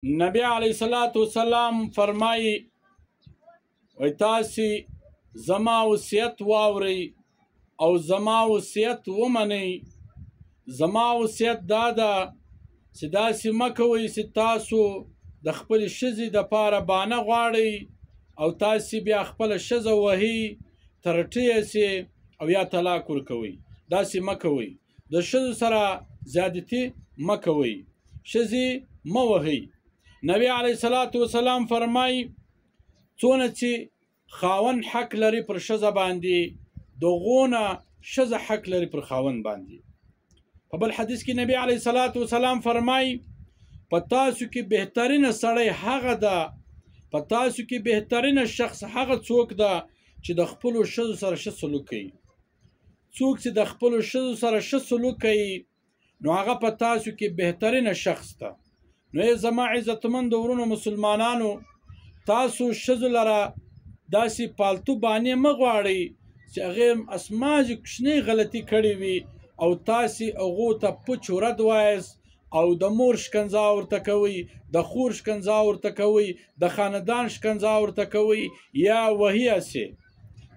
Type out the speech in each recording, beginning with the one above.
نبی علیہ الصلوۃ والسلام فرمایي وای تاسې زما وصیت واورئ او زما وصیت ومنئ. زما وصیت دا ده چې داسې مه کوئ چې تاسو د خپلې ښځې دپاره بانه غواړئ او تاسې بیا خپله ښځه وهئ، ترټی یې سئ او یا طلاق ورکوئ. داسې مه کوئ. د ښځو سره زیادتي مه کوئ، ښځې مه وهئ. نبی علیه الصلاة والسلام فرمایي څونه چې خاوند حق لري پر ښځه باندې، دغونه ښځه حق لري پر خاوند باندې. په بل حدیث کې نبی علیه الصلاة والسلام فرمایي په تاسو کې بهترینه سړی هغه ده، په تاسو کې بهترینه شخص هغه څوک ده چې د خپلو ښځو سره ښه سلوک کوي. څوک چې د خپلو ښځو سره ښه سلوک کوي نو هغه په تاسو کې بهترینه شخص ده. نو ای زما عزتمندو ورونو مسلمانانو، تاسو ښځو لره داسې پالتو بانې مه غواړئ چې هغې اسماجي کوچنۍ غلطي کړې وي او تاسې هغو ته پوچ ورد وایاست او د مور شکنځا ورته کوئ، د خور شکنځا ورته کوئ، د خاندان شکنځا ورته کوئ یا وهي یې.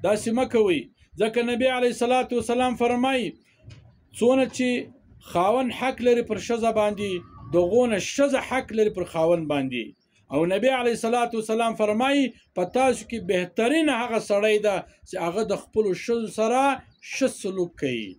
داسې مه کوئ، ځکه نبی علیه الصلاة والسلام فرمایي څونه چې خاوند حق لري پر ښځه باندې، دغونه ښځه حق لري پر خاوند باندې. او نبی علیه الصلاة والسلام فرمایي په تاسو کې بهترین هغه سړی ده چې هغه د خپلو ښځو سره ښه سلوک کوي.